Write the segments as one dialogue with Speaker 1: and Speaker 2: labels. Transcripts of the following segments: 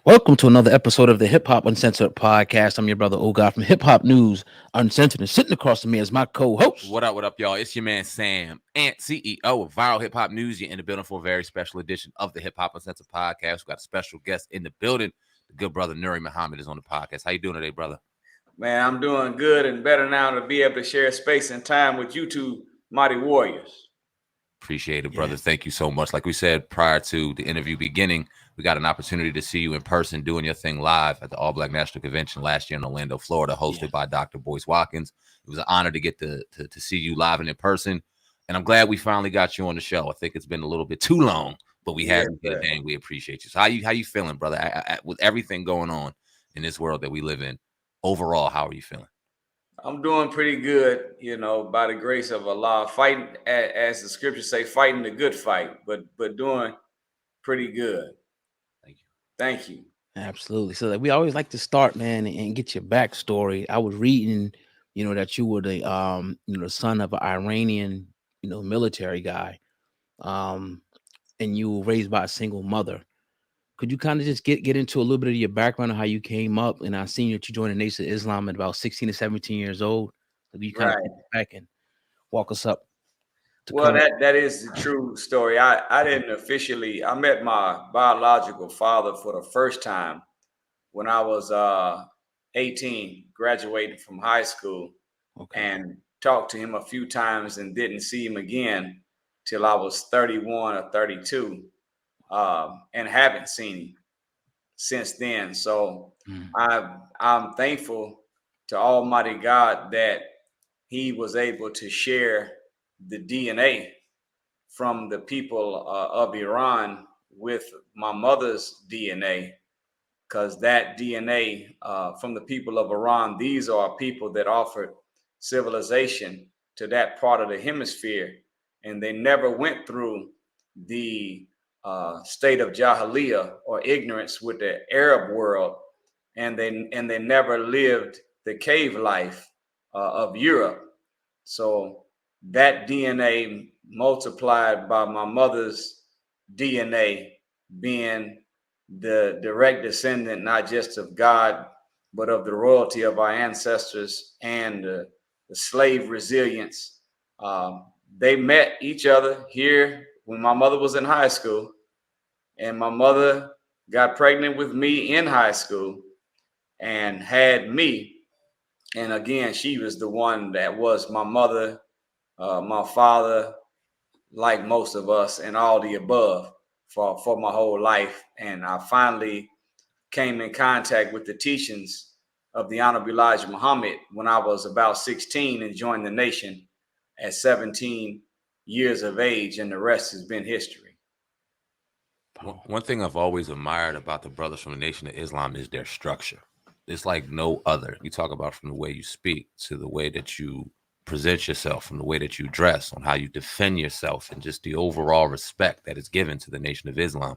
Speaker 1: Welcome to another episode of the Hip Hop Uncensored Podcast. I'm your brother Oga from Hip Hop News Uncensored, and sitting across from me is my co-host.
Speaker 2: What up, y'all? It's your man Sam, Ant, CEO of Viral Hip Hop News. You're in the building for a very special edition of the Hip Hop Uncensored Podcast. We got a special guest in the building. The good brother Nuri Muhammad is on the podcast. How you doing today, brother?
Speaker 3: Man, I'm doing good and better now to be able to share space and time with you two mighty warriors.
Speaker 2: Appreciate it, brother. Thank you so much. Like we said prior to the interview beginning, we got an opportunity to see you in person doing your thing live at the All Black National Convention last year in Orlando, Florida, hosted by Dr. Boyce Watkins. It was an honor to get to see you live and in person. And I'm glad we finally got you on the show. I think it's been a little bit too long, but we had you, and we appreciate you. So how you feeling, brother? With everything going on in this world that we live in, overall, how are you feeling?
Speaker 3: I'm doing pretty good, by the grace of Allah. Fighting, as the scriptures say, fighting the good fight, but doing pretty good. Thank you.
Speaker 1: Absolutely. So we always like to start, man, and get your backstory. I was reading, that you were the the son of an Iranian, military guy, and you were raised by a single mother. Could you kind of just get into a little bit of your background of how you came up? And I seen that you joined the Nation of Islam at about 16 to 17 years old. So you kind of get back and walk us up.
Speaker 3: Well, that is the true story. I didn't officially, I met my biological father for the first time when I was 18, graduating from high school, and talked to him a few times and didn't see him again till I was 31 or 32, and haven't seen him since then. So I'm thankful to Almighty God that he was able to share the DNA from the people of Iran with my mother's DNA, because that DNA from the people of Iran, these are people that offered civilization to that part of the hemisphere, and they never went through the state of Jahiliyyah or ignorance with the Arab world, and they never lived the cave life of Europe. So that DNA multiplied by my mother's DNA, being the direct descendant, not just of God, but of the royalty of our ancestors and the slave resilience. They met each other here when my mother was in high school, and my mother got pregnant with me in high school and had me. And again, she was the one that was my mother, my father, like most of us, and all the above for my whole life. And I finally came in contact with the teachings of the Honorable Elijah Muhammad when I was about 16 and joined the nation at 17 years of age, and the rest has been history.
Speaker 2: One thing I've always admired about the brothers from the Nation of Islam is their structure. It's like no other. You talk about from the way you speak to the way that you present yourself, from the way that you dress, on how you defend yourself, and just the overall respect that is given to the Nation of Islam.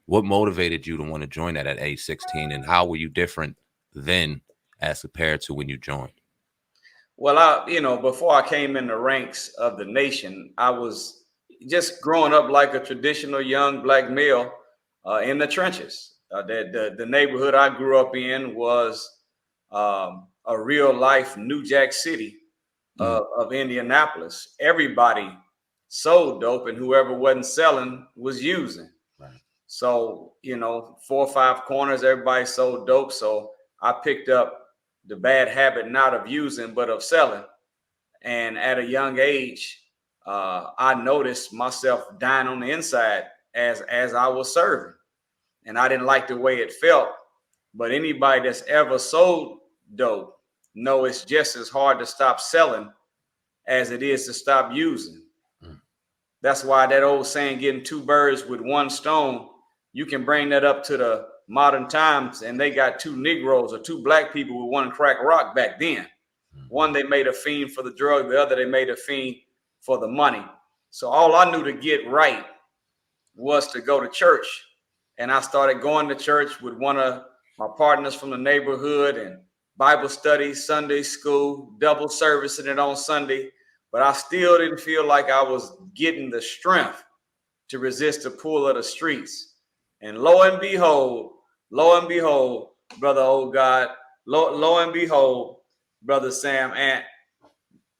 Speaker 2: What motivated you to want to join that at age 16, and how were you different then as compared to when you joined?
Speaker 3: Well, before I came in the ranks of the nation, I was just growing up like a traditional young black male in the trenches. The neighborhood I grew up in was a real life New Jack City of Indianapolis. Everybody sold dope, and whoever wasn't selling was using. Right. So, 4 or 5 corners, everybody sold dope. So I picked up the bad habit, not of using, but of selling. And at a young age, I noticed myself dying on the inside as I was serving. And I didn't like the way it felt. But anybody that's ever sold dope know it's just as hard to stop selling as it is to stop using. That's why that old saying, getting 2 birds with 1 stone, you can bring that up to the modern times, and they got 2 Negroes or 2 black people with 1 crack rock back then. One, they made a fiend for the drug. The other, they made a fiend for the money. So all I knew to get right was to go to church. And I started going to church with one of my partners from the neighborhood, and Bible study, Sunday school, double servicing it on Sunday. But I still didn't feel like I was getting the strength to resist the pull of the streets. And lo and behold, lo and behold, brother, oh God, lo and behold, brother Sam, and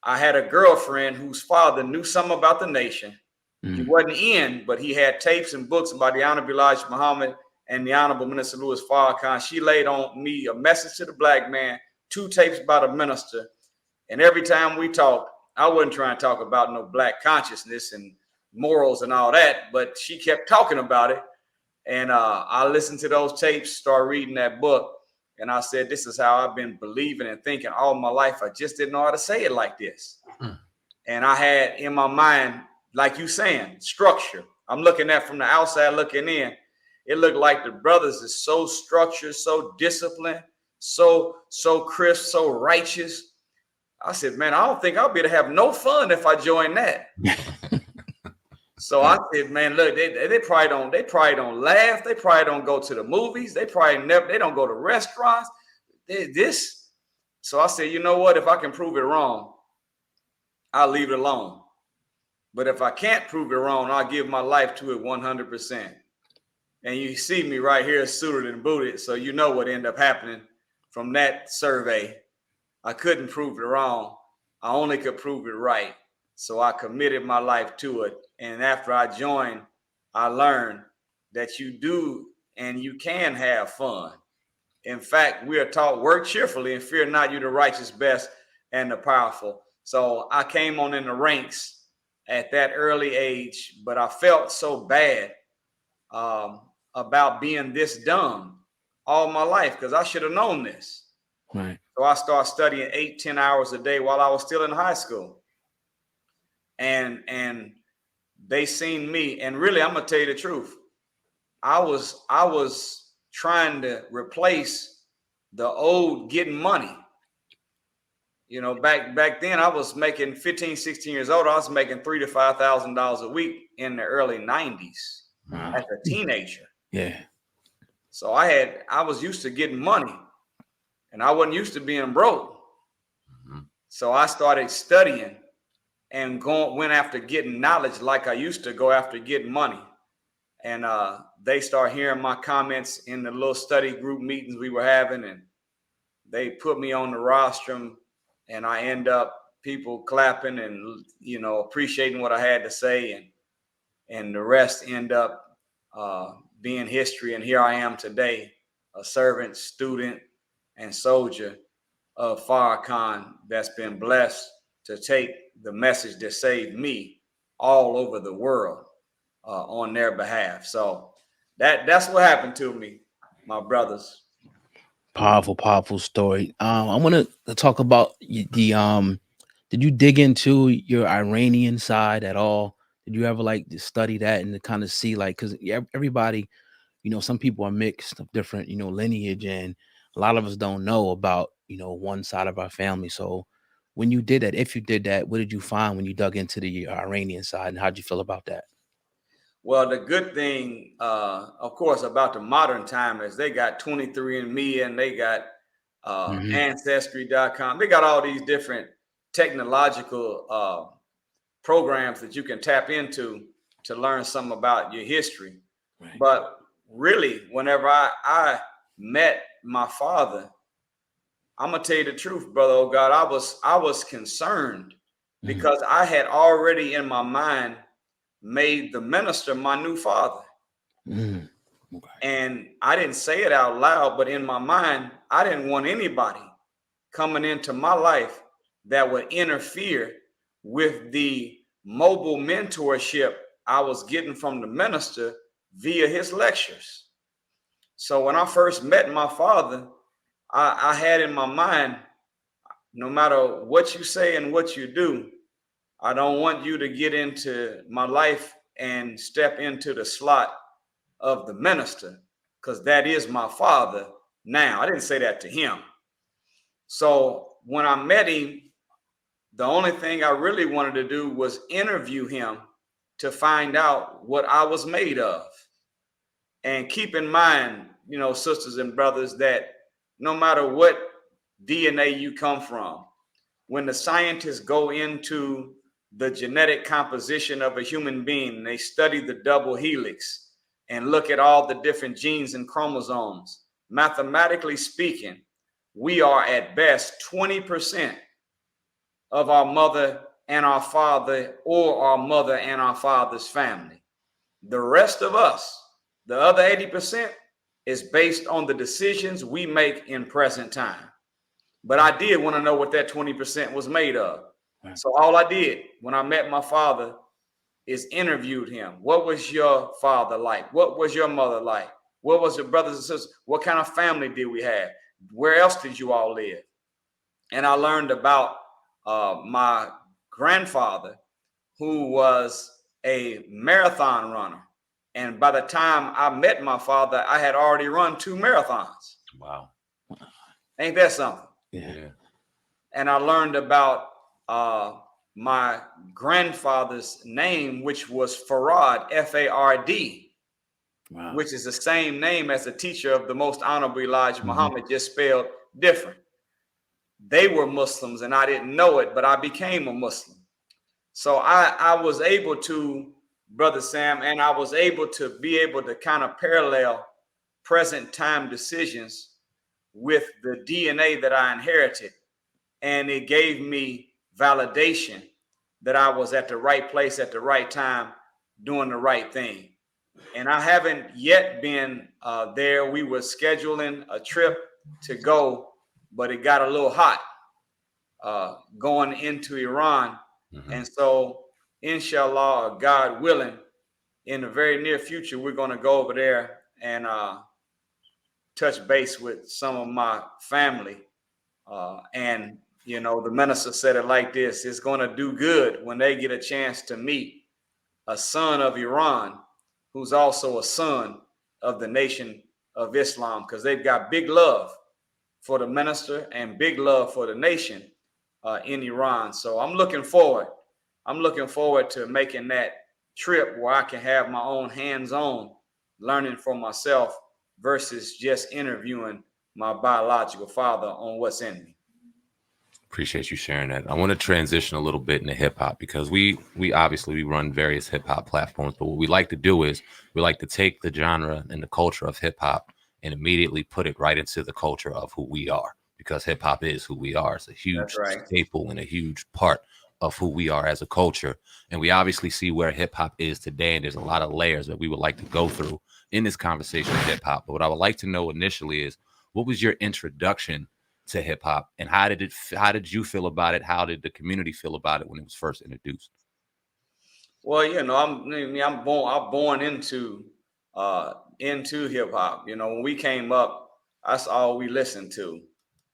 Speaker 3: I had a girlfriend whose father knew something about the nation. He wasn't in, but he had tapes and books about the Honorable Elijah Muhammad and the Honorable Minister Louis Farrakhan. She laid on me a message to the black man, 2 tapes about a minister. And every time we talked, I wasn't trying to talk about no black consciousness and morals and all that, but she kept talking about it. And I listened to those tapes, started reading that book. And I said, this is how I've been believing and thinking all my life. I just didn't know how to say it like this. And I had in my mind, like you saying, structure. I'm looking at from the outside looking in. It looked like the brothers is so structured, so disciplined, so crisp, so righteous. I said, man, I don't think I'll be able to have no fun if I join that. So I said, man, look, they probably don't laugh. They probably don't go to the movies. They don't go to restaurants. So I said, you know what? If I can prove it wrong, I'll leave it alone. But if I can't prove it wrong, I'll give my life to it 100%. And you see me right here suited and booted. So you know what ended up happening from that survey. I couldn't prove it wrong. I only could prove it right. So I committed my life to it. And after I joined, I learned that you do and you can have fun. In fact, we are taught, work cheerfully and fear not, you the righteous best and the powerful. So I came on in the ranks at that early age, but I felt so bad about being this dumb all my life because I should have known this.
Speaker 1: Right.
Speaker 3: So I started studying 8-10 hours a day while I was still in high school. And they seen me, and really, I'm gonna tell you the truth. I was trying to replace the old getting money. You know, back then I was making 15, 16 years old. I was making $3,000 to $5,000 a week in the early 90s as a teenager.
Speaker 1: Yeah.
Speaker 3: So I was used to getting money and I wasn't used to being broke. So I started studying and went after getting knowledge like I used to go after getting money. And they start hearing my comments in the little study group meetings we were having, and they put me on the rostrum, and I end up people clapping and, you know, appreciating what I had to say, and the rest end up being history. And here I am today, a servant, student, and soldier of Farrakhan that's been blessed to take the message that saved me all over the world on their behalf. So that's what happened to me, my brothers.
Speaker 1: Powerful story. I want to talk about the did you dig into your Iranian side at all? Did you ever like to study that and to kind of see, like, because everybody, you know, some people are mixed of different, you know, lineage, and a lot of us don't know about, you know, one side of our family. So when you did that, if you did that, what did you find when you dug into the Iranian side, and how'd you feel about that?
Speaker 3: Well, the good thing, of course, about the modern time is they got 23andMe and they got Ancestry.com. They got all these different technological programs that you can tap into to learn something about your history. Right. But really, whenever I met my father, I'm gonna tell you the truth, brother. Oh God, I was concerned because I had already in my mind made the minister my new father. Okay. And I didn't say it out loud, but in my mind, I didn't want anybody coming into my life that would interfere with the mobile mentorship I was getting from the minister via his lectures. So when I first met my father, I had in my mind, no matter what you say and what you do, I don't want you to get into my life and step into the slot of the minister, because that is my father now. I didn't say that to him. So when I met him, the only thing I really wanted to do was interview him to find out what I was made of. And keep in mind, you know, sisters and brothers, that no matter what DNA you come from, when the scientists go into the genetic composition of a human being, they study the double helix and look at all the different genes and chromosomes. mathematically speaking, we are at best 20% of our mother and our father, or our mother and our father's family. The rest of us, the other 80%, is based on the decisions we make in present time. But I did want to know what that 20% was made of. So all I did when I met my father is interviewed him. What was your father like? What was your mother like? What was your brothers and sisters? What kind of family did we have? Where else did you all live? And I learned about my grandfather, who was a marathon runner. And by the time I met my father, I had already run 2 marathons.
Speaker 2: Wow.
Speaker 3: Ain't that something?
Speaker 2: Yeah.
Speaker 3: And I learned about my grandfather's name, which was Farad, F-A-R-D,
Speaker 1: Wow.
Speaker 3: which is the same name as the teacher of the Most Honorable Elijah Muhammad, just spelled different. They were Muslims and I didn't know it, but I became a Muslim. So I was able to, Brother Sam, and I was able to be able to kind of parallel present time decisions with the DNA that I inherited. And it gave me validation that I was at the right place at the right time, doing the right thing. And I haven't yet been there. We were scheduling a trip to go, but it got a little hot going into Iran. And so, inshallah, God willing, in the very near future, we're going to go over there and touch base with some of my family. And, you know, the minister said it like this: it's going to do good when they get a chance to meet a son of Iran who's also a son of the Nation of Islam, because they've got big love for the minister and big love for the nation in Iran. So I'm looking forward to making that trip where I can have my own hands-on learning for myself versus just interviewing my biological father on what's in me.
Speaker 2: Appreciate you sharing that. I want to transition a little bit into hip hop, because we obviously run various hip hop platforms, but what we like to do is we like to take the genre and the culture of hip hop and immediately put it right into the culture of who we are, because hip hop is who we are. It's a huge staple and a huge part of who we are as a culture. And we obviously see where hip hop is today. And there's a lot of layers that we would like to go through in this conversation of hip hop. But what I would like to know initially is, what was your introduction to hip hop, and how did you feel about it? How did the community feel about it when it was first introduced?
Speaker 3: Well, you know, I'm born into hip hop. You know, when we came up, that's all we listened to.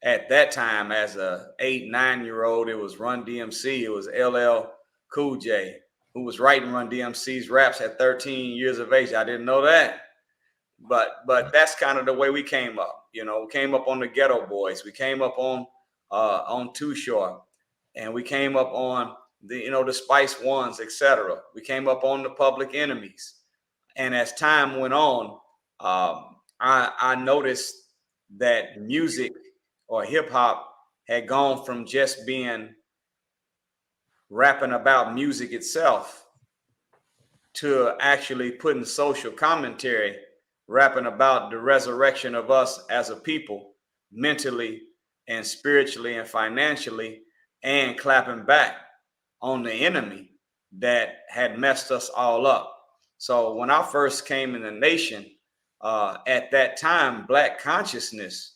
Speaker 3: At that time, as a 8-9-year-old, it was Run DMC. It was LL Cool J, who was writing Run DMC's raps at 13 years of age. I didn't know that. But that's kind of the way we came up. You know, we came up on the Ghetto Boys. We came up on Too Short, and we came up on the Spice Ones, etc. We came up on the Public Enemies. And as time went on, I noticed that music or hip hop had gone from just being rapping about music itself to actually putting social commentary, rapping about the resurrection of us as a people, mentally and spiritually and financially, and clapping back on the enemy that had messed us all up. So when I first came in the nation, at that time, Black consciousness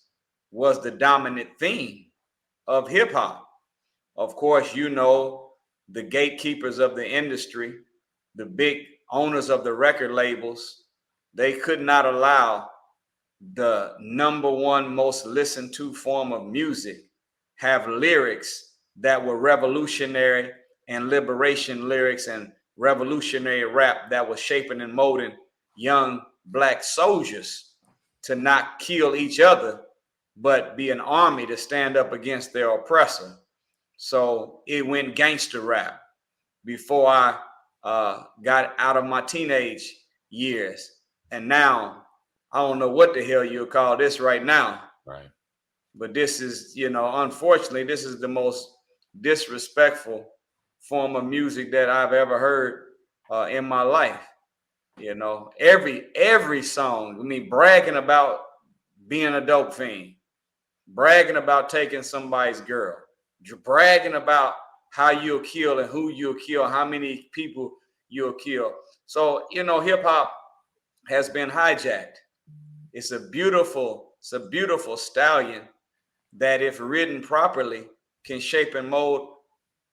Speaker 3: was the dominant theme of hip hop. Of course, you know, the gatekeepers of the industry, the big owners of the record labels, they could not allow the number one most listened to form of music have lyrics that were revolutionary and liberation lyrics and revolutionary rap that was shaping and molding young Black soldiers to not kill each other, but be an army to stand up against their oppressor. So it went gangster rap before I got out of my teenage years. And now I don't know what the hell you'll call this right now.
Speaker 2: Right.
Speaker 3: But this is, unfortunately, this is the most disrespectful form of music that I've ever heard in my life. You know, every song, bragging about being a dope fiend, bragging about taking somebody's girl, bragging about how you'll kill and who you'll kill, how many people you'll kill. So, you know, hip hop has been hijacked. It's a beautiful stallion that, if written properly, can shape and mold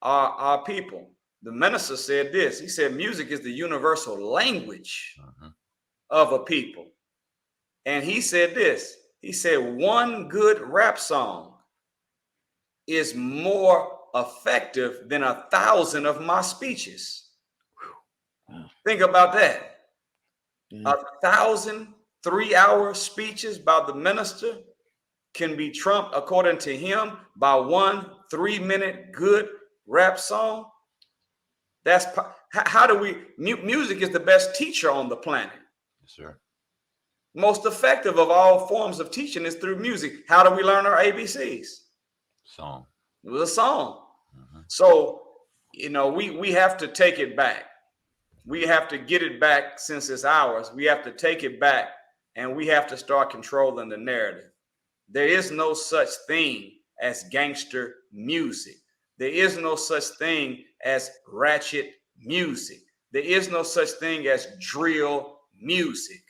Speaker 3: our people. The minister said this. He said, music is the universal language of a people. And he said this. He said, one good rap song is more effective than 1,000 of my speeches. Think about that. 1,000 3-hour speeches by the minister can be trumped, according to him, by one 3-minute good rap song. That's how do we? Music is the best teacher on the planet.
Speaker 2: Yes, sir.
Speaker 3: Most effective of all forms of teaching is through music. How do we learn our ABCs?
Speaker 2: Song.
Speaker 3: It was a song. So, you know, we have to take it back. We have to get it back since it's ours. We have to take it back, and we have to start controlling the narrative. There is no such thing as gangster music. There is no such thing as ratchet music. There is no such thing as drill music.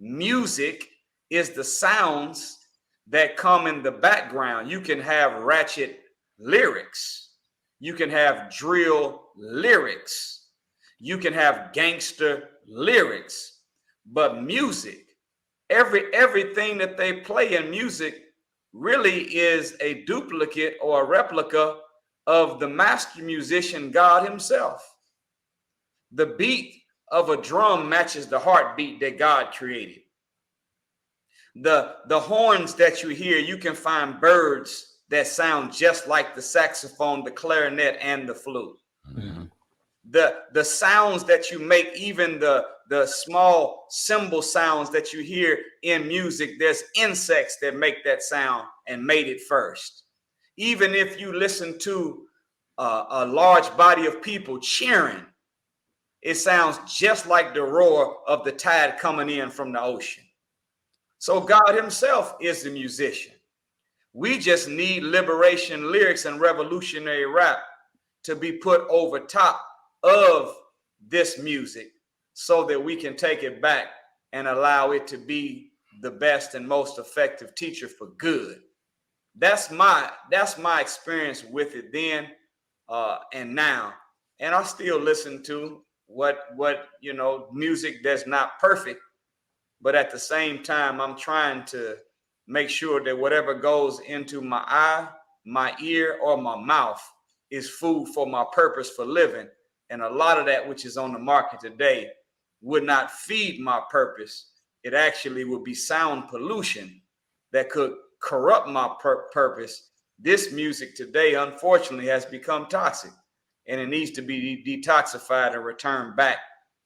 Speaker 3: Music is the sounds that come in the background. You can have ratchet lyrics. You can have drill lyrics. You can have gangster lyrics. But music, everything that they play in music really is a duplicate or a replica of the master musician, God himself. The beat of a drum matches the heartbeat that God created. The horns that you hear, you can find birds that sound just like the saxophone, the clarinet, and the flute. The sounds that you make, even the small cymbal sounds that you hear in music, there's insects that make that sound and made it first. Even if you listen to a large body of people cheering, it sounds just like the roar of the tide coming in from the ocean. So God himself is the musician. We just need liberation lyrics and revolutionary rap to be put over top of this music so that we can take it back and allow it to be the best and most effective teacher for good. That's my experience with it then and now. And I still listen to what you know, music that's not perfect, but at the same time, I'm trying to make sure that whatever goes into my eye, my ear, or my mouth is food for my purpose for living. And a lot of that which is on the market today would not feed my purpose. It actually would be sound pollution that could corrupt my purpose. This music today, unfortunately, has become toxic, and it needs to be detoxified and returned back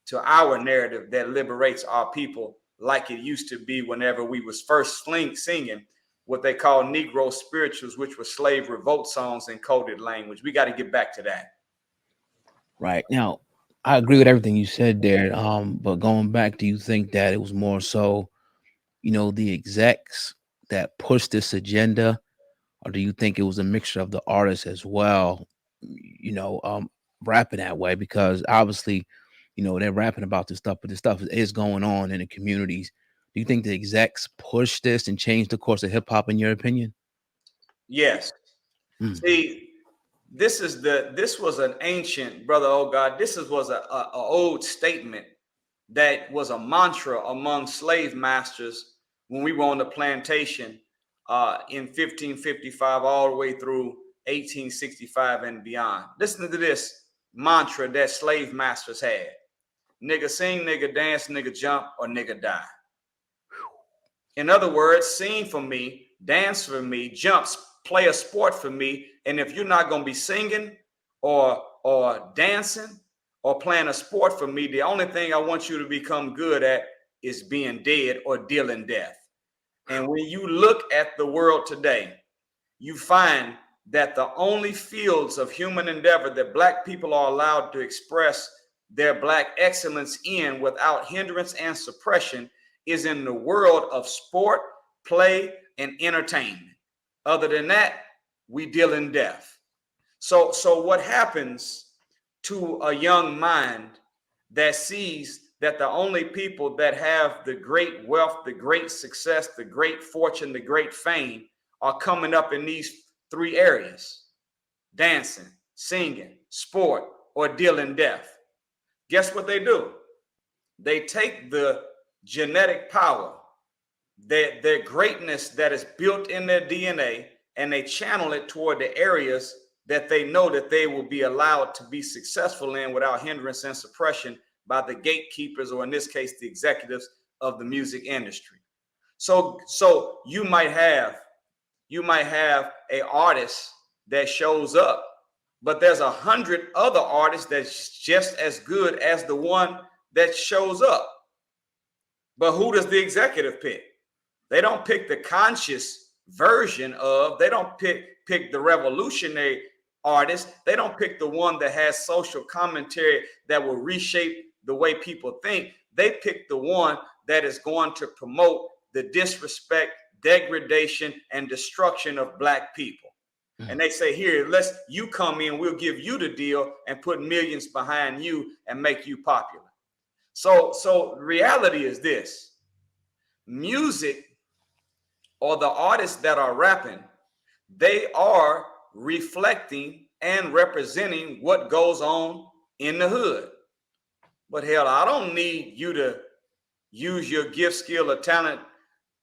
Speaker 3: to our narrative that liberates our people, like it used to be whenever we was first singing what they call Negro spirituals, which were slave revolt songs in coded language. We got to get back to that.
Speaker 1: Right. Now, I agree with everything you said there. But going back, do you think that it was more so, you know, the execs that pushed this agenda, or do you think it was a mixture of the artists as well, you know, rapping that way? Because obviously, you know, they're rapping about this stuff, but this stuff is going on in the communities. Do you think the execs pushed this and changed the course of hip hop, in your opinion?
Speaker 3: Yes. See, this was an ancient, brother. Oh God, this was a old statement that was a mantra among slave masters when we were on the plantation in 1555 all the way through 1865 and beyond. Listen to this mantra that slave masters had: nigga sing, nigga dance, nigga jump, or nigga die. In other words, sing for me, dance for me, jumps, play a sport for me. And if you're not going to be singing or dancing or playing a sport for me, the only thing I want you to become good at is being dead or dealing death. And when you look at the world today, you find that the only fields of human endeavor that Black people are allowed to express their Black excellence in without hindrance and suppression is in the world of sport play, and entertainment. Other than that, we deal in death. So what happens to a young mind that sees that the only people that have the great wealth, the great success, the great fortune, the great fame are coming up in these three areas: dancing, singing, sport, or dealing death? Guess what they do? They take the genetic power, their greatness that is built in their DNA, and they channel it toward the areas that they know that they will be allowed to be successful in without hindrance and suppression by the gatekeepers, or in this case, the executives of the music industry. So you might have an artist that shows up, but there's 100 other artists that's just as good as the one that shows up. But who does the executive pick? They don't pick the conscious version of, they don't pick the revolutionary artist. They don't pick the one that has social commentary that will reshape the way people think. They pick the one that is going to promote the disrespect, degradation, and destruction of Black people. And they say, here, you come in, we'll give you the deal and put millions behind you and make you popular. So reality is this: music, or the artists that are rapping, they are reflecting and representing what goes on in the hood. But hell, I don't need you to use your gift, skill, or talent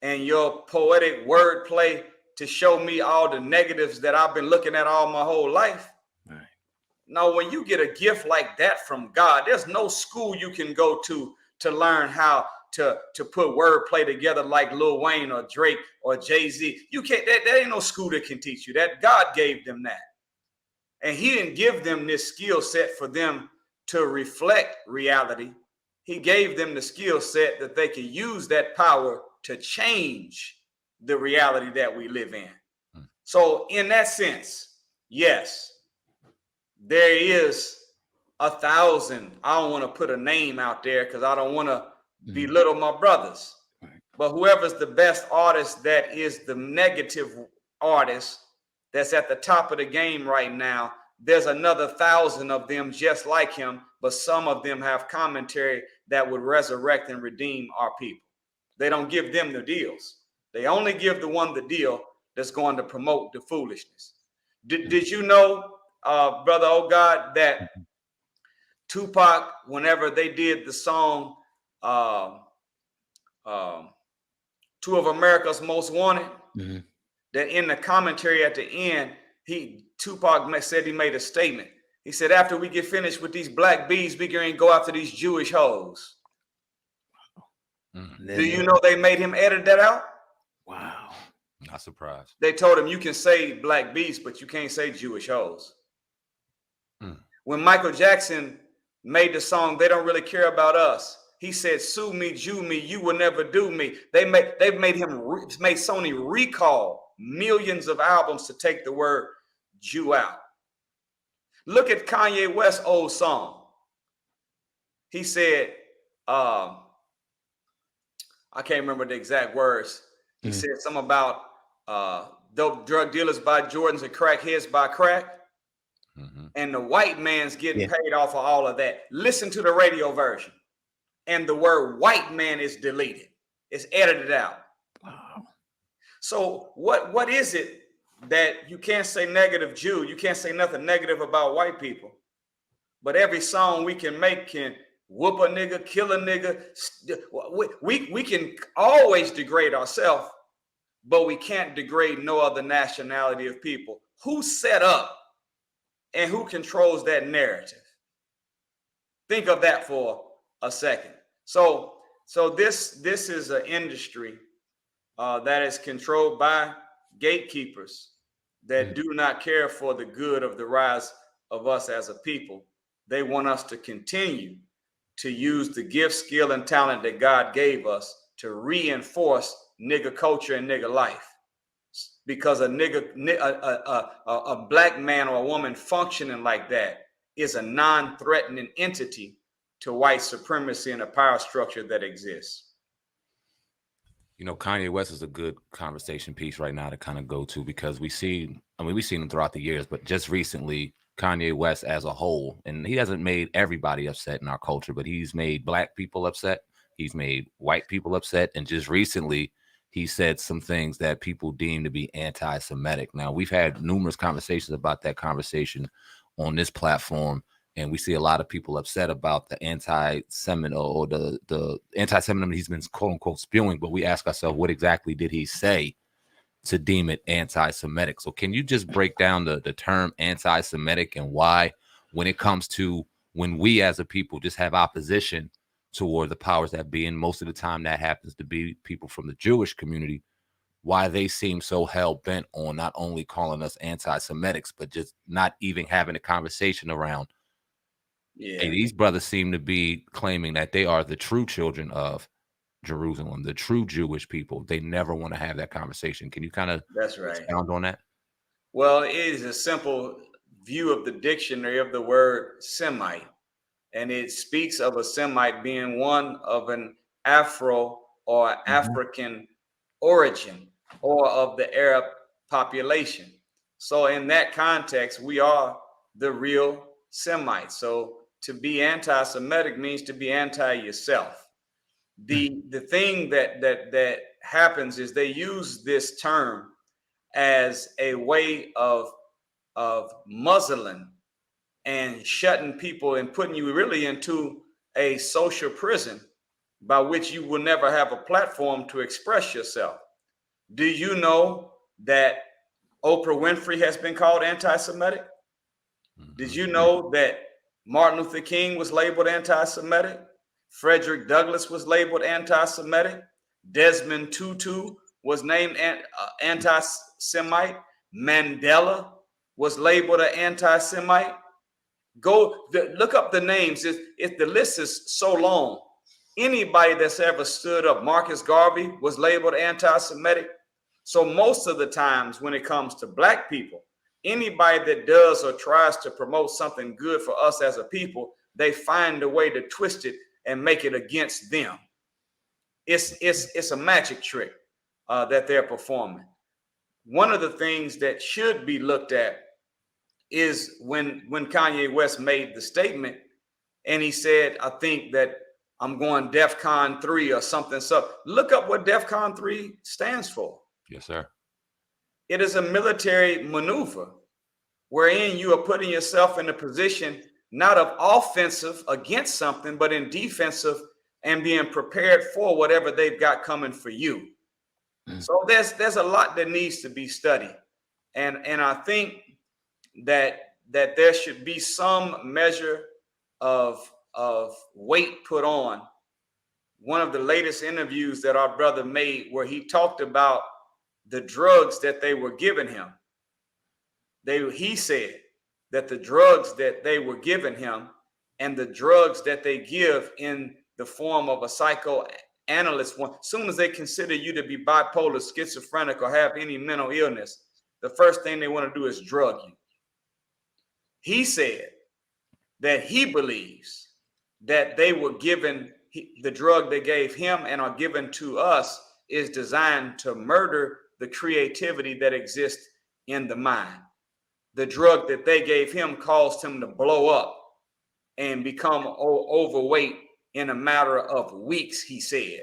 Speaker 3: and your poetic wordplay to show me all the negatives that I've been looking at all my whole life. Right. No, when you get a gift like that from God, there's no school you can go to learn how to put wordplay together like Lil Wayne or Drake or Jay-Z. You can't, there ain't no school that can teach you that. God gave them that. And he didn't give them this skill set for them to reflect reality. He gave them the skill set that they could use that power to change the reality that we live in. So in that sense, yes, there is 1,000. I don't want to put a name out there because I don't want to belittle my brothers. But whoever's the best artist that is the negative artist that's at the top of the game right now, there's another 1,000 of them just like him, but some of them have commentary that would resurrect and redeem our people. They don't give them the deals. They only give the one the deal that's going to promote the foolishness. Did you know, Brother Oh God, that Tupac, whenever they did the song Two of America's Most Wanted, that in the commentary at the end, Tupac said he made a statement. He said, after we get finished with these black bees, we can go after these Jewish hoes. Do you know they made him edit that out?
Speaker 2: Wow. Not surprised.
Speaker 3: They told him, you can say black bees, but you can't say Jewish hoes. When Michael Jackson made the song, They Don't Really Care About Us, he said, sue me, Jew me, you will never do me. They made Sony recall millions of albums to take the word Jew out. Look at Kanye West's old song. He said, I can't remember the exact words. He said something about dope drug dealers buy Jordans and crackheads buy crack. And the white man's getting paid off of all of that. Listen to the radio version. And the word white man is deleted. It's edited out. Wow. So what is it that you can't say negative Jew? You can't say nothing negative about white people. But every song we can make can whoop a nigga, kill a nigga. We can always degrade ourselves, but we can't degrade no other nationality of people. Who set up and who controls that narrative? Think of that for a second. So this is an industry that is controlled by gatekeepers that do not care for the good of the rise of us as a people. They want us to continue to use the gift, skill, and talent that God gave us to reinforce nigga culture and nigga life. Because a black man or a woman functioning like that is a non-threatening entity to white supremacy and a power structure that exists.
Speaker 2: You know, Kanye West is a good conversation piece right now to kind of go to, because we've seen him throughout the years, but just recently, Kanye West as a whole, and he hasn't made everybody upset in our culture, but he's made Black people upset. He's made white people upset. And just recently, he said some things that people deem to be anti-Semitic. Now, we've had numerous conversations about that conversation on this platform, and we see a lot of people upset about the anti-Semitic or the anti-Semitism he's been quote unquote spewing. But we ask ourselves, what exactly did he say to deem it anti-Semitic? So can you just break down the term anti-Semitic and why, when it comes to when we as a people just have opposition toward the powers that be, and most of the time that happens to be people from the Jewish community, why they seem so hell-bent on not only calling us anti-Semitics, but just not even having a conversation around, hey, these brothers seem to be claiming that they are the true children of Jerusalem, the true Jewish people. They never want to have that conversation. Can you kind of expound on that?
Speaker 3: Well, it is a simple view of the dictionary of the word Semite, and it speaks of a Semite being one of an Afro or African origin, or of the Arab population. So in that context, we are the real Semites. So to be anti-Semitic means to be anti yourself. The thing that happens is they use this term as a way of muzzling and shutting people and putting you really into a social prison by which you will never have a platform to express yourself. Do you know that Oprah Winfrey has been called anti-Semitic? Did you know that Martin Luther King was labeled anti-Semitic? Frederick Douglass was labeled anti-Semitic. Desmond Tutu was named anti-Semite. Mandela was labeled an anti-Semite. Look up the names. If the list is so long, anybody that's ever stood up, Marcus Garvey was labeled anti-Semitic. So most of the times when it comes to Black people, anybody that does or tries to promote something good for us as a people, they find a way to twist it and make it against them. It's a magic trick that they're performing. One of the things that should be looked at is when Kanye West made the statement and he said, I think that I'm going DEFCON 3 or something. So look up what DEFCON 3 stands for.
Speaker 2: Yes, sir.
Speaker 3: It is a military maneuver wherein you are putting yourself in a position not of offensive against something, but in defensive and being prepared for whatever they've got coming for you. So there's a lot that needs to be studied. And I think that there should be some measure of weight put on one of the latest interviews that our brother made, where he talked about the drugs that they were giving him. He said that the drugs that they were giving him and the drugs that they give in the form of a psychoanalyst, as soon as they consider you to be bipolar, schizophrenic, or have any mental illness, the first thing they want to do is drug you. He said that he believes that they were given, the drug they gave him and are given to us is designed to murder the creativity that exists in the mind. The drug that they gave him caused him to blow up and become overweight in a matter of weeks, he said,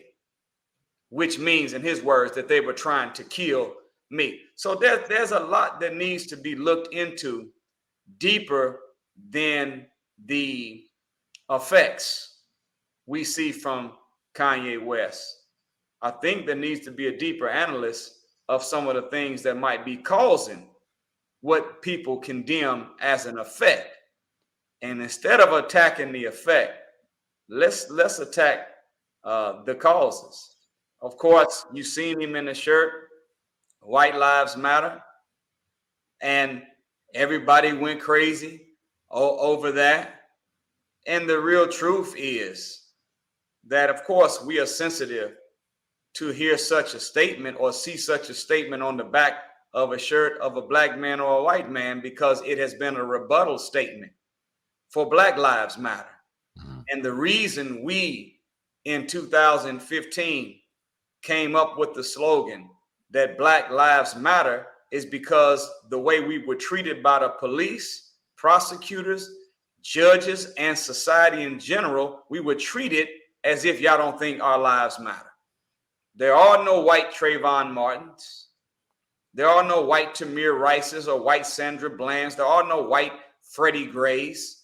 Speaker 3: which means, in his words, that they were trying to kill me. So there's a lot that needs to be looked into deeper than the effects we see from Kanye West. I think there needs to be a deeper analysis of some of the things that might be causing what people condemn as an effect. And instead of attacking the effect, let's attack the causes. Of course, you've seen him in the shirt, White Lives Matter, and everybody went crazy over that. And the real truth is that, of course, we are sensitive to hear such a statement or see such a statement on the back of a shirt of a Black man or a white man, because it has been a rebuttal statement for Black Lives Matter. And the reason we in 2015 came up with the slogan that Black Lives Matter is because the way we were treated by the police, prosecutors, judges, and society in general, we were treated as if y'all don't think our lives matter. There are no white Trayvon Martins. There are no white Tamir Rices or white Sandra Blands. There are no white Freddie Grays.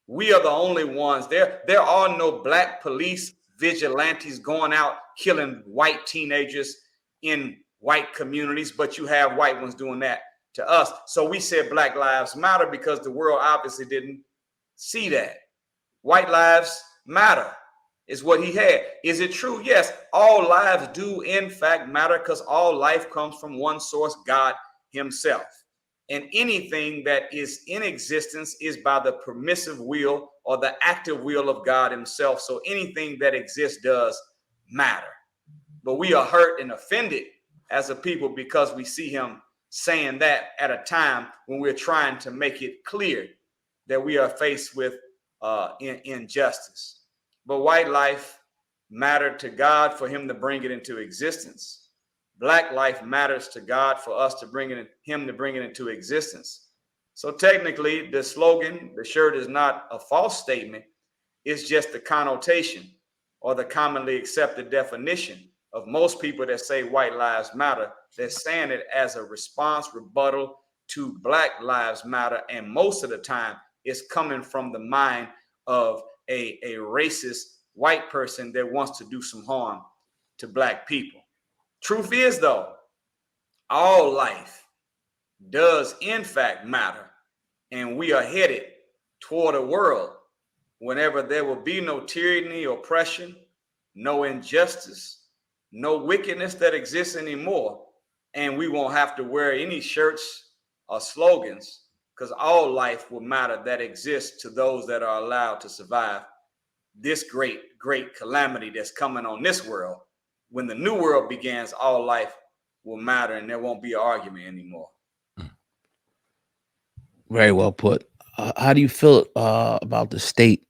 Speaker 3: We are the only ones. There are no black police vigilantes going out killing white teenagers in white communities, but you have white ones doing that to us. So we said Black Lives Matter because the world obviously didn't see that. White lives matter is what he had. Is it true? Yes, all lives do in fact matter because all life comes from one source, God himself. And anything that is in existence is by the permissive will or the active will of God himself. So anything that exists does matter. But we are hurt and offended as a people because we see him saying that at a time when we're trying to make it clear that we are faced with injustice. But white life mattered to God for him to bring it into existence. Black life matters to God for us to bring it, him to bring it into existence. So technically, the slogan, the shirt is not a false statement. It's just the connotation or the commonly accepted definition of most people that say white lives matter. They're saying it as a response, rebuttal to Black Lives Matter. And most of the time, it's coming from the mind of a racist white person that wants to do some harm to Black people. Truth is, though, all life does in fact matter, and we are headed toward a world whenever there will be no tyranny, oppression, no injustice, no wickedness that exists anymore, and we won't have to wear any shirts or slogans because all life will matter that exists to those that are allowed to survive this great calamity that's coming on this world. When the new world begins, all life will matter and there won't be an argument anymore.
Speaker 1: Very well put. How do you feel about the state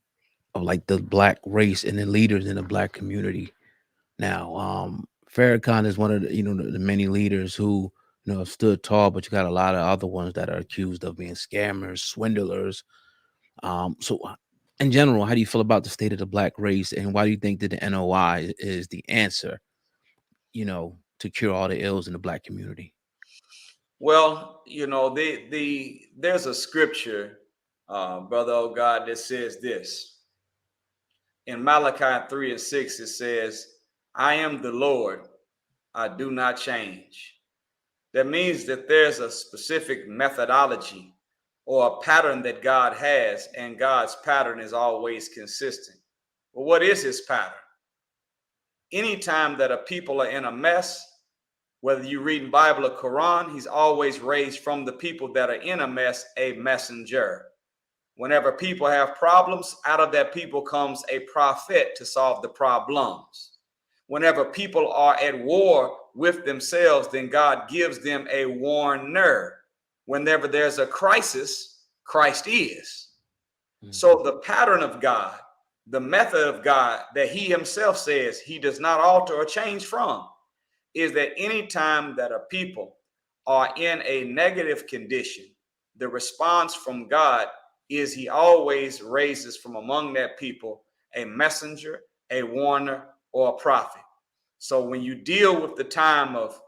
Speaker 1: of like the Black race and the leaders in the Black community now? Farrakhan is one of the, the many leaders who, have stood tall, but you got a lot of other ones that are accused of being scammers, swindlers. So in general, how do you feel about the state of the Black race, and why do you think that the NOI is the answer, to cure all the ills in the Black community?
Speaker 3: Well, there's a scripture, brother, oh God, that says this. In Malachi 3:6, it says, I am the Lord, I do not change. That means that there's a specific methodology or a pattern that God has, and God's pattern is always consistent. Well, what is his pattern? Anytime that a people are in a mess, whether you read in Bible or Quran, he's always raised from the people that are in a mess a messenger. Whenever people have problems, out of that people comes a prophet to solve the problems. Whenever people are at war with themselves, then God gives them a warner. Whenever there's a crisis, Christ is. Mm-hmm. So the pattern of God, the method of God that he himself says he does not alter or change from, is that anytime that a people are in a negative condition, the response from God is he always raises from among that people a messenger, a warner, or a prophet. So when you deal with the time of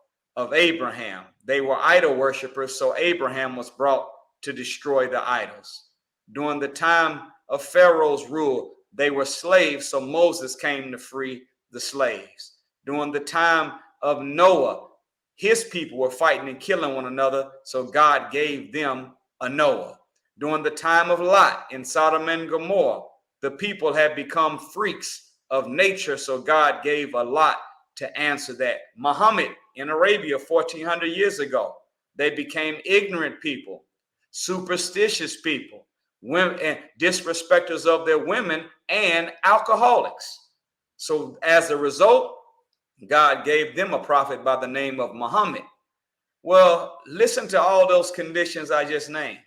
Speaker 3: Abraham, they were idol worshipers, so Abraham was brought to destroy the idols. During the time of Pharaoh's rule, they were slaves, so Moses came to free the slaves. During the time of Noah, his people were fighting and killing one another, so God gave them a Noah. During the time of Lot in Sodom and Gomorrah, the people had become freaks of nature, so God gave a Lot to answer that. Muhammad in Arabia 1400 years ago, they became ignorant people, superstitious people, women, and disrespecters of their women, and alcoholics. So as a result, God gave them a prophet by the name of Muhammad. Well, listen to all those conditions I just named,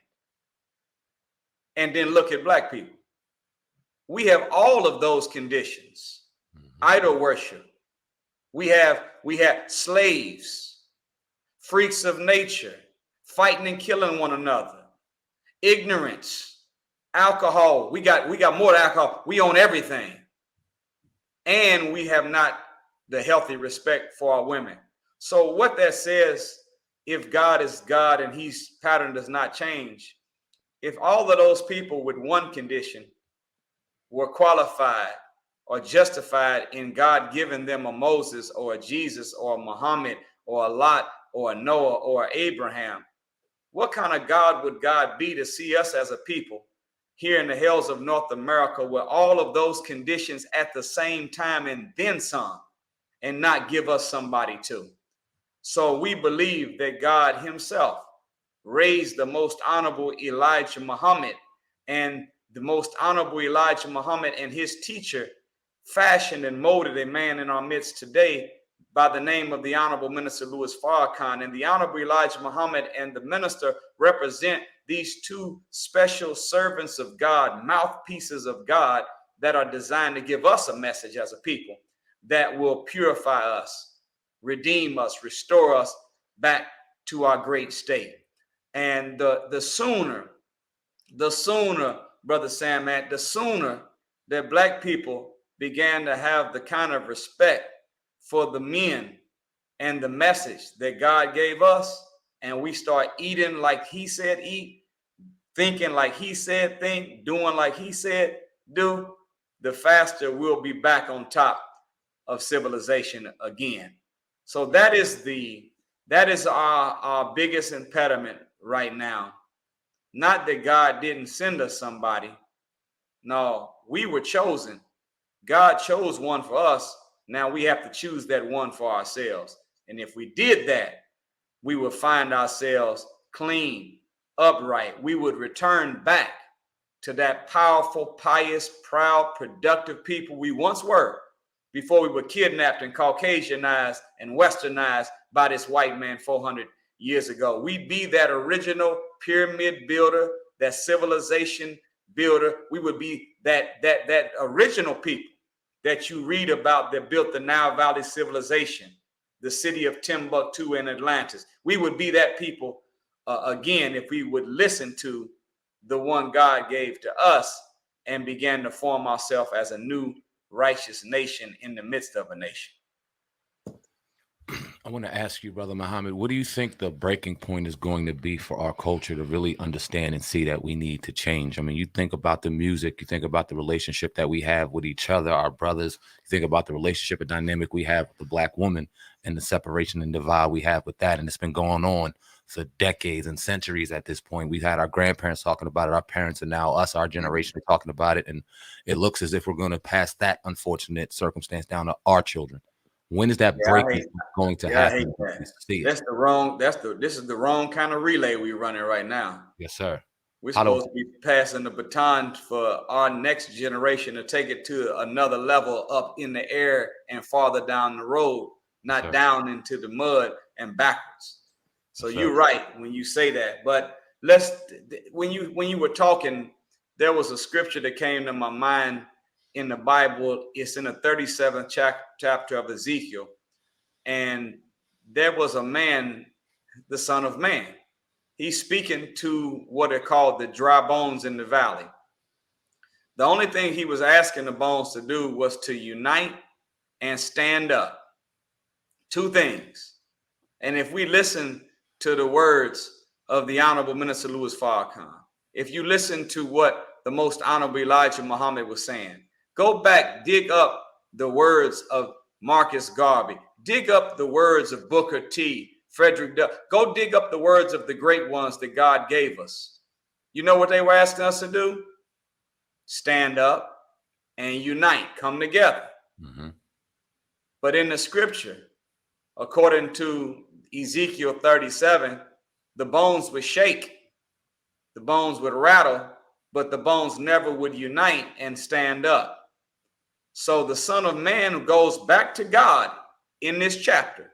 Speaker 3: and then look at Black people. We have all of those conditions. Idol worship, We have slaves, freaks of nature, fighting and killing one another, ignorance, alcohol. We got more than alcohol. We own everything. And we have not the healthy respect for our women. So what that says, if God is God and his pattern does not change, if all of those people with one condition were qualified or justified in God giving them a Moses or a Jesus or a Muhammad or a Lot or a Noah or Abraham, what kind of God would God be to see us as a people here in the hills of North America with all of those conditions at the same time and then some, and not give us somebody too? So we believe that God himself raised the most honorable Elijah Muhammad, and the most honorable Elijah Muhammad and his teacher fashioned and molded a man in our midst today by the name of the Honorable Minister Louis Farrakhan. And the Honorable Elijah Muhammad and the minister represent these two special servants of God, mouthpieces of God, that are designed to give us a message as a people that will purify us, redeem us, restore us back to our great state. And the sooner, Brother Sam, the sooner that Black people began to have the kind of respect for the men and the message that God gave us, and we start eating like he said eat, thinking like he said think, doing like he said do, the faster we'll be back on top of civilization again. So that is our biggest impediment right now. Not that God didn't send us somebody. No, we were chosen. God chose one for us. Now we have to choose that one for ourselves. And if we did that, we would find ourselves clean, upright. We would return back to that powerful, pious, proud, productive people we once were before we were kidnapped and Caucasianized and Westernized by this white man 400 years ago. We'd be that original pyramid builder, that civilization builder. We would be that original people that you read about that built the Nile Valley civilization, the city of Timbuktu and Atlantis. We would be that people again if we would listen to the one God gave to us and began to form ourselves as a new righteous nation in the midst of a nation.
Speaker 2: I want to ask you, Brother Muhammad, what do you think the breaking point is going to be for our culture to really understand and see that we need to change? I mean, you think about the music, you think about the relationship that we have with each other, our brothers, you think about the relationship and dynamic we have with the Black woman and the separation and divide we have with that. And it's been going on for decades and centuries at this point. We've had our grandparents talking about it, our parents, and now us, our generation, are talking about it. And it looks as if we're going to pass that unfortunate circumstance down to our children. When is that breaking going to happen?
Speaker 3: This is the wrong kind of relay we're running right now.
Speaker 2: Yes, sir.
Speaker 3: We're supposed to be passing the baton for our next generation to take it to another level up in the air and farther down the road, not down into the mud and backwards. So you're right when you say that. But when you were talking, there was a scripture that came to my mind in the Bible. It's in the 37th chapter of Ezekiel. And there was a man, the Son of Man. He's speaking to what are called the dry bones in the valley. The only thing he was asking the bones to do was to unite and stand up. Two things. And if we listen to the words of the Honorable Minister Louis Farrakhan, if you listen to what the most Honorable Elijah Muhammad was saying, go back, dig up the words of Marcus Garvey, dig up the words of Booker T, Frederick Douglass, go dig up the words of the great ones that God gave us. You know what they were asking us to do? Stand up and unite, come together. Mm-hmm. But in the scripture, according to Ezekiel 37, the bones would shake, the bones would rattle, but the bones never would unite and stand up. So the Son of Man goes back to God in this chapter,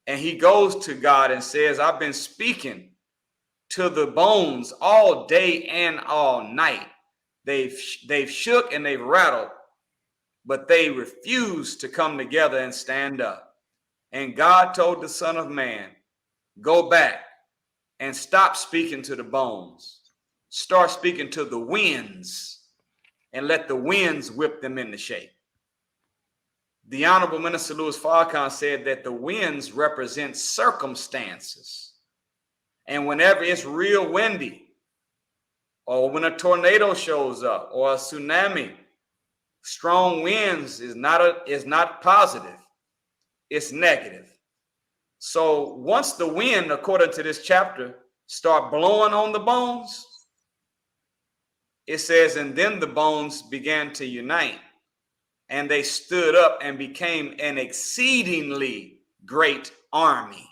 Speaker 3: and he goes to God and says, I've been speaking to the bones all day and all night. They've shook and they've rattled, but they refused to come together and stand up. And God told the Son of Man, go back and stop speaking to the bones. Start speaking to the winds and let the winds whip them into shape. The Honorable Minister Louis Farrakhan said that the winds represent circumstances. And whenever it's real windy, or when a tornado shows up, or a tsunami, strong winds is not positive. It's negative. So once the wind, according to this chapter, start blowing on the bones, it says, and then the bones began to unite, and they stood up and became an exceedingly great army.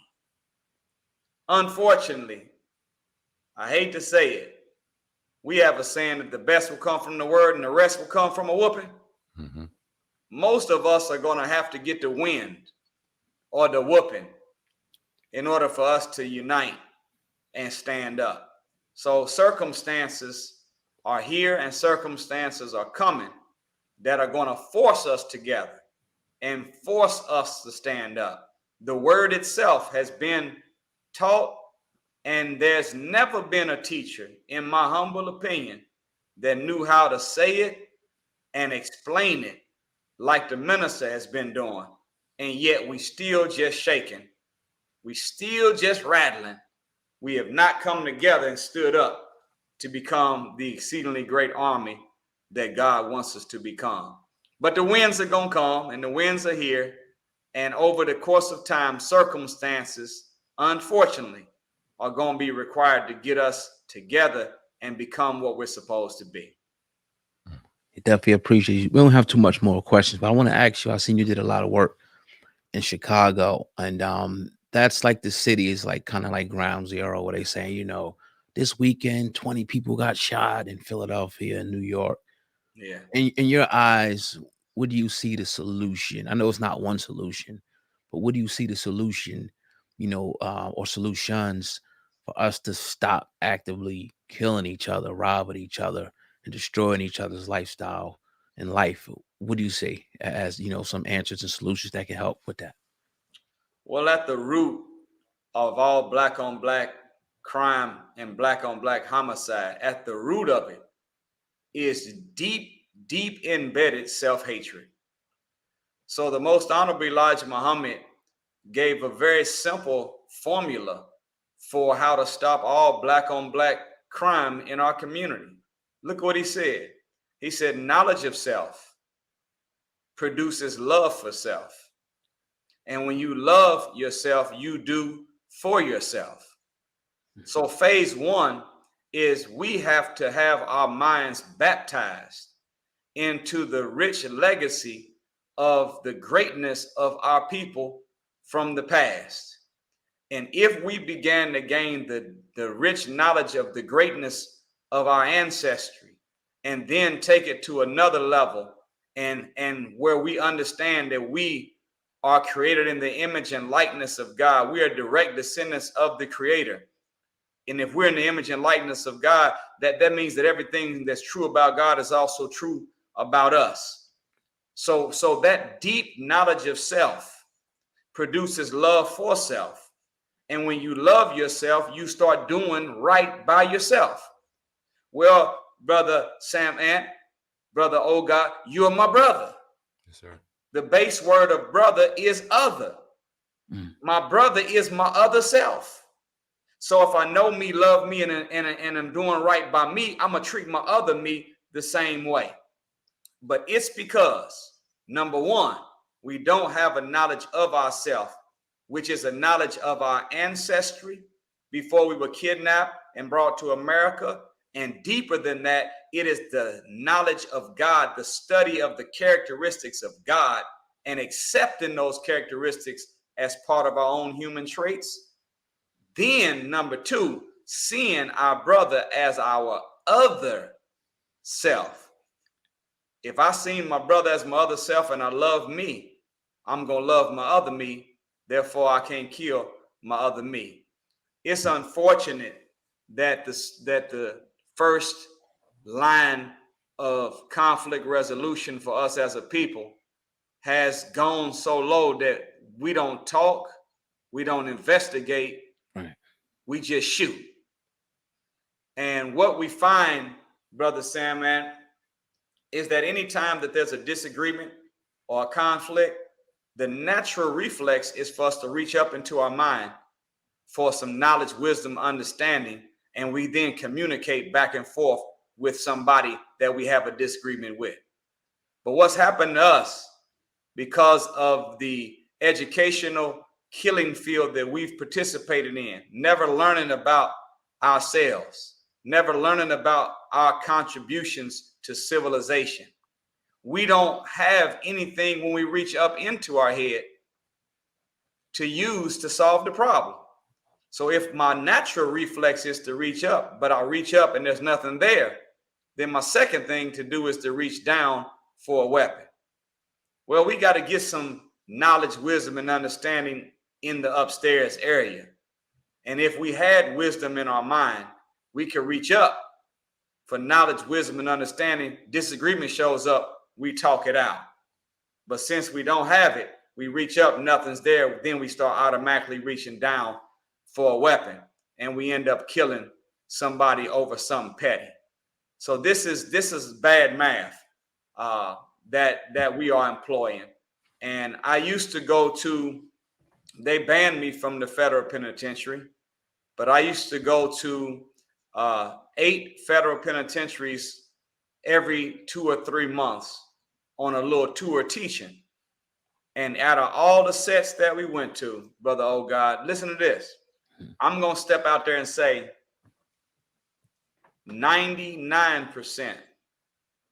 Speaker 3: Unfortunately, I hate to say it, we have a saying that the best will come from the word and the rest will come from a whooping. Mm-hmm. Most of us are going to have to get the wind or the whooping in order for us to unite and stand up. So circumstances are here and circumstances are coming that are going to force us together and force us to stand up. The word itself has been taught, and there's never been a teacher, in my humble opinion, that knew how to say it and explain it like the minister has been doing. And yet we still just shaking. We still just rattling. We have not come together and stood up to become the exceedingly great army that God wants us to become. But the winds are going to come, and the winds are here. And over the course of time, circumstances, unfortunately, are going to be required to get us together and become what we're supposed to be.
Speaker 1: I definitely appreciate you. We don't have too much more questions, but I want to ask you, I seen you did a lot of work in Chicago, and that's like the city is like kind of like ground zero, where they say, you know, this weekend 20 people got shot in Philadelphia and New York.
Speaker 3: Yeah.
Speaker 1: In your eyes, what do you see the solution? I know it's not one solution, but what do you see the solution, you know, or solutions for us to stop actively killing each other, robbing each other, and destroying each other's lifestyle and life? What do you see as, you know, some answers and solutions that can help with that?
Speaker 3: Well, at the root of all black on black crime and black on black homicide, at the root of it is deep embedded self-hatred. So the Most Honorable Elijah Muhammad gave a very simple formula for how to stop all black on black crime in our community. Look what he said. He said, knowledge of self produces love for self. And when you love yourself, you do for yourself. So phase one is we have to have our minds baptized into the rich legacy of the greatness of our people from the past. And if we began to gain the rich knowledge of the greatness of our ancestry, and then take it to another level, and where we understand that we are created in the image and likeness of God, we are direct descendants of the Creator. And if we're in the image and likeness of God, that means that everything that's true about God is also true about us. So that deep knowledge of self produces love for self. And when you love yourself, you start doing right by yourself. Well, brother Sam Ant, brother Oga, you are my brother.
Speaker 2: Yes, sir.
Speaker 3: The base word of brother is other. My brother is my other self. So if I know me, love me, and I'm doing right by me, I'm going to treat my other me the same way. But it's because, number one, we don't have a knowledge of ourselves, which is a knowledge of our ancestry before we were kidnapped and brought to America. And deeper than that, it is the knowledge of God, the study of the characteristics of God, and accepting those characteristics as part of our own human traits. Then, number two, seeing our brother as our other self. If I see my brother as my other self and I love me, I'm going to love my other me. Therefore, I can't kill my other me. It's unfortunate that the first line of conflict resolution for us as a people has gone so low that we don't talk, we don't investigate,
Speaker 1: right.
Speaker 3: We just shoot. And what we find, Brother Sam, man, is that anytime that there's a disagreement or a conflict, the natural reflex is for us to reach up into our mind for some knowledge, wisdom, understanding, and we then communicate back and forth with somebody that we have a disagreement with. But what's happened to us because of the educational killing field that we've participated in, never learning about ourselves, never learning about our contributions to civilization. We don't have anything when we reach up into our head to use to solve the problem. So if my natural reflex is to reach up, but I reach up and there's nothing there, then my second thing to do is to reach down for a weapon. Well, we got to get some knowledge, wisdom, and understanding in the upstairs area. And if we had wisdom in our mind, we could reach up for knowledge, wisdom, and understanding. Disagreement shows up, we talk it out. But since we don't have it, we reach up, nothing's there. Then we start automatically reaching down for a weapon, and we end up killing somebody over something petty. So this is bad math that we are employing. And I used to go to, they banned me from the federal penitentiary, but I used to go to 8 federal penitentiaries every 2 or 3 months on a little tour teaching. And out of all the sets that we went to, Brother Oh God, listen to this. I'm going to step out there and say 99%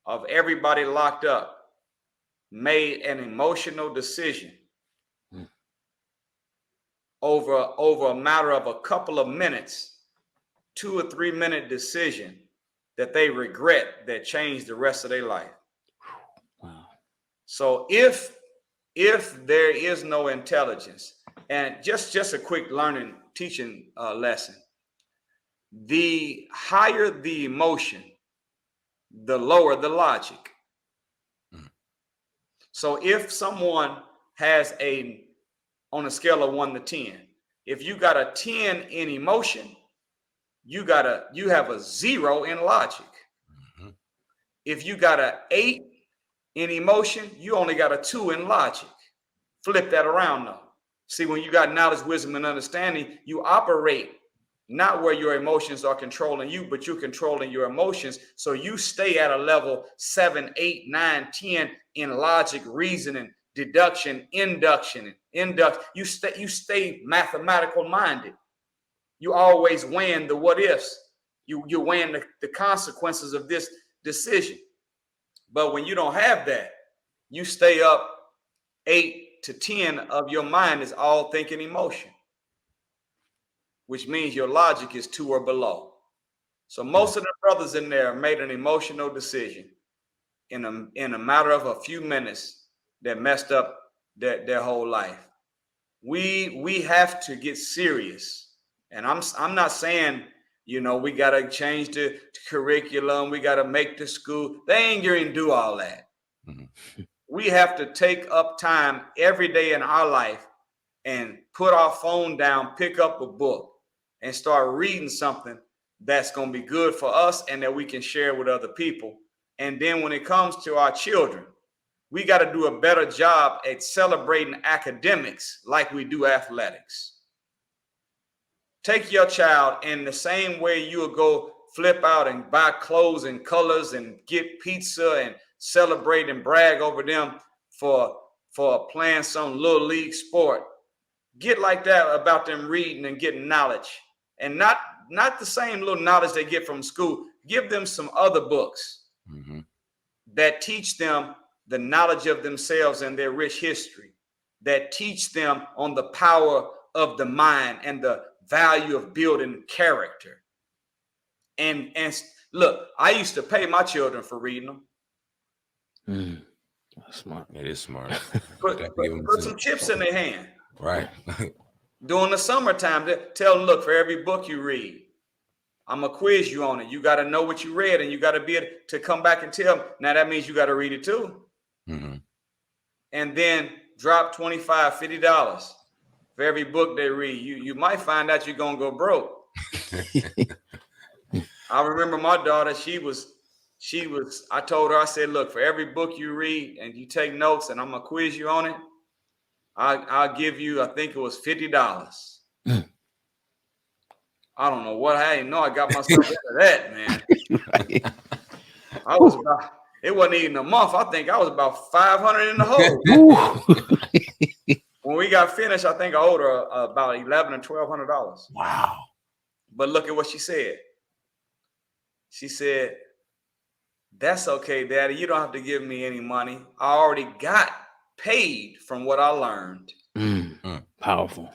Speaker 3: of everybody locked up made an emotional decision over a matter of a couple of minutes, 2 or 3 minute decision that they regret that changed the rest of their life.
Speaker 1: Wow.
Speaker 3: So if there is no intelligence, and just a quick teaching lesson, the higher the emotion, the lower the logic. So if someone has on a scale of 1 to 10, if you got a 10 in emotion, you have a 0 in logic. If you got an 8 in emotion, you only got a 2 in logic. Flip that around though. See, when you got knowledge, wisdom, and understanding, you operate not where your emotions are controlling you, but you're controlling your emotions. So you stay at a level 7, 8, 9, 10 in logic, reasoning, deduction, induction. You stay mathematical minded. You always weighing the what ifs. You're weighing the consequences of this decision. But when you don't have that, you stay up 8 to 10 of your mind is all thinking emotion, which means your logic is 2 or below. So most of the brothers in there made an emotional decision in a matter of a few minutes that messed up their whole life. We have to get serious. And I'm not saying, we got to change the curriculum. We got to make the school. They ain't going to do all that. Mm-hmm. We have to take up time every day in our life and put our phone down, pick up a book, and start reading something that's going to be good for us and that we can share with other people. And then when it comes to our children, we got to do a better job at celebrating academics like we do athletics. Take your child in the same way you will go flip out and buy clothes and colors and get pizza and celebrate and brag over them for playing some little league sport. Get like that about them reading and getting knowledge, and not the same little knowledge they get from school. Give them some other books that teach them the knowledge of themselves and their rich history, that teach them on the power of the mind and the value of building character. And look, I used to pay my children for reading them.
Speaker 2: That's smart. It is smart.
Speaker 3: Put some chips in their hand.
Speaker 2: Right.
Speaker 3: During the summertime, tell them, look, for every book you read, I'm going to quiz you on it. You got to know what you read, and you got to be able to come back and tell me. Now, that means you got to read it too.
Speaker 2: Mm-hmm.
Speaker 3: And then drop $25, $50 for every book they read. You might find out you're going to go broke. I remember my daughter, she was, I told her, I said, look, for every book you read and you take notes and I'm going to quiz you on it, I'll give you, I think it was $50. I don't know what, I didn't know I got myself into that, man.
Speaker 1: Right.
Speaker 3: I was about, it wasn't even a month. I think I was about 500 in the hole. When we got finished, I think I owed her about $1,100 or $1,200.
Speaker 1: Wow.
Speaker 3: But look at what she said. She said, that's okay, Daddy. You don't have to give me any money. I already got paid from what I learned.
Speaker 1: Powerful.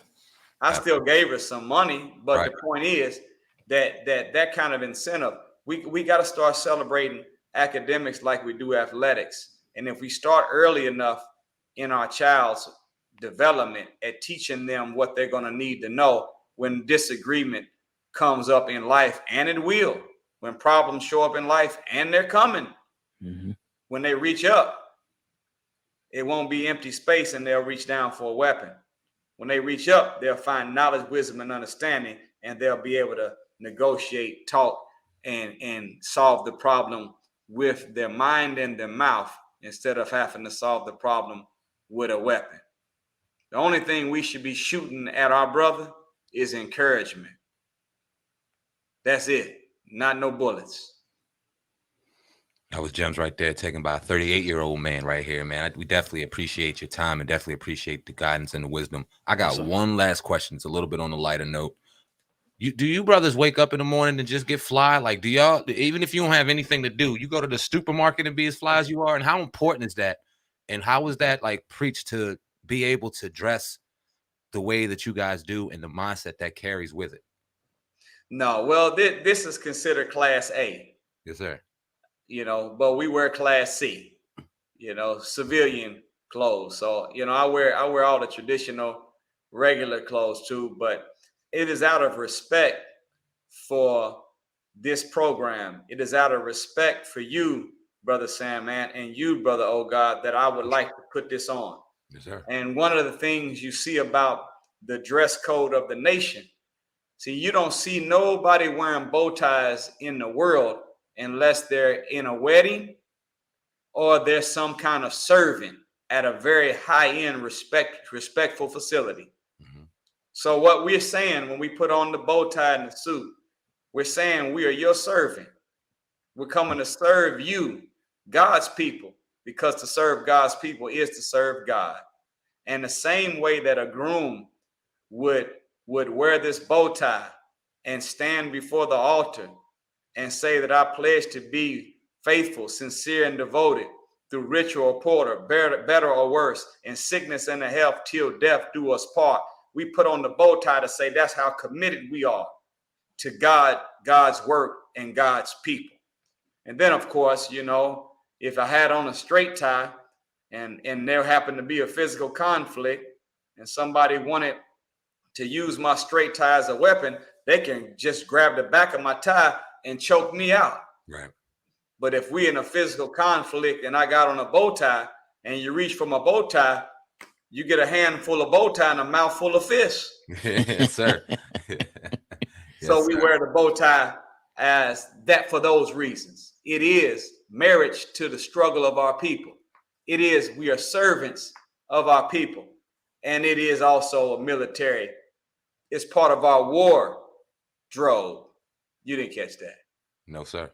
Speaker 3: I still gave her some money, but
Speaker 2: Right.
Speaker 3: the point is that kind of incentive, we got to start celebrating academics like we do athletics. And if we start early enough in our child's development at teaching them what they're going to need to know when disagreement comes up in life, and it will, when problems show up in life, and they're coming, when they reach up, it won't be empty space and they'll reach down for a weapon. When they reach up, they'll find knowledge, wisdom, and understanding, and they'll be able to negotiate, talk, and solve the problem with their mind and their mouth instead of having to solve the problem with a weapon. The only thing we should be shooting at our brother is encouragement. That's it. Not no bullets.
Speaker 2: That was gems right there, taken by a 38-year-old man right here, man. We definitely appreciate your time and definitely appreciate the guidance and the wisdom. I got one last question. It's a little bit on a lighter note. Do you brothers wake up in the morning and just get fly? Like, do y'all, even if you don't have anything to do, you go to the supermarket and be as fly as you are? And how important is that? And how is that like preached to be able to dress the way that you guys do and the mindset that carries with it?
Speaker 3: No, well, this is considered class A.
Speaker 2: Yes, sir.
Speaker 3: You know, but we wear class C, you know, civilian clothes. So, you know, I wear all the traditional regular clothes too, but it is out of respect for this program. It is out of respect for you, Brother Sam, man, and you, Brother Oh God, that I would like to put this on.
Speaker 2: Yes, sir.
Speaker 3: And one of the things you see about the dress code of the nation, see, you don't see nobody wearing bow ties in the world unless they're in a wedding or there's some kind of servant at a very high-end respectful facility. So what we're saying when we put on the bow tie and the suit, we're saying we are your servant. We're coming to serve you, God's people, because to serve God's people is to serve God. And the same way that a groom would wear this bow tie and stand before the altar and say that I pledge to be faithful, sincere, and devoted through ritual or porter, better or worse, in sickness and in health till death do us part. We put on the bow tie to say that's how committed we are to God, God's work, and God's people. And then, of course, you know, if I had on a straight tie and there happened to be a physical conflict and somebody wanted to use my straight tie as a weapon, they can just grab the back of my tie and choke me out.
Speaker 2: Right.
Speaker 3: But if we're in a physical conflict and I got on a bow tie and you reach for my bow tie, you get a handful of bow tie and a mouthful of fish.
Speaker 2: Yes, sir.
Speaker 3: So we wear the bow tie as that for those reasons. It is marriage to the struggle of our people. It is, we are servants of our people. And it is also a military. It's part of our wardrobe. You didn't catch that.
Speaker 2: No, sir.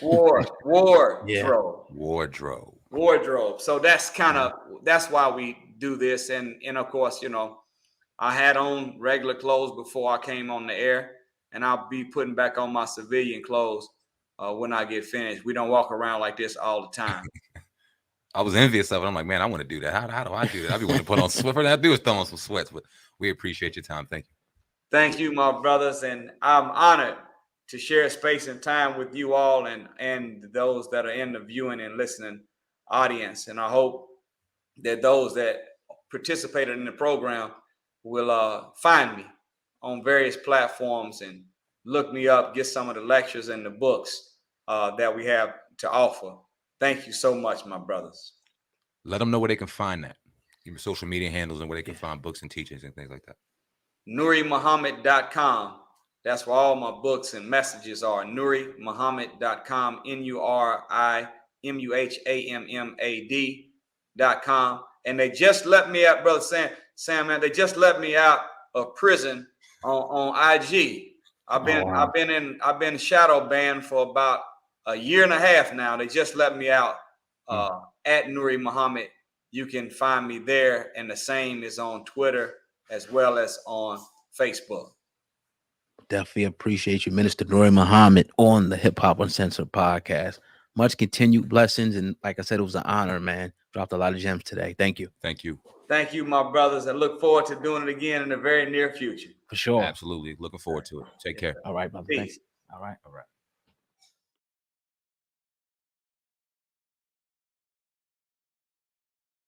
Speaker 3: Wardrobe. So that's that's why we do this. And of course, you know, I had on regular clothes before I came on the air, and I'll be putting back on my civilian clothes when I get finished. We don't walk around like this all the time.
Speaker 2: I was envious of it. I'm like, man, I want to do that. How do I do that? I be wanting to put on sweat. First I do is throw on some sweats, but we appreciate your time. Thank you.
Speaker 3: Thank you, my brothers. And I'm honored to share space and time with you all and those that are in the viewing and listening audience. And I hope that those that participated in the program will find me on various platforms and look me up, get some of the lectures and the books that we have to offer. Thank you so much, my brothers.
Speaker 2: Let them know where they can find that. Your social media handles and where they can find books and teachings and things like that.
Speaker 3: NuriMuhammad.com. That's where all my books and messages are. NuriMuhammad.com. NuriMuhammad.com. And they just let me out, brother Sam, man. They just let me out of prison on IG. I've been shadow banned for about a year and a half now. They just let me out at Nuri Muhammad. You can find me there, and the same is on Twitter as well as on Facebook.
Speaker 1: Definitely appreciate you, Minister Nuri Muhammad, on the Hip Hop Uncensored podcast. Much continued blessings, and like I said, it was an honor, man. Dropped a lot of gems today. Thank you.
Speaker 2: Thank you.
Speaker 3: Thank you, my brothers. I look forward to doing it again in the very near future.
Speaker 1: For sure.
Speaker 2: Absolutely. Looking forward to it. Take care.
Speaker 1: All right, brother. Thanks. All right.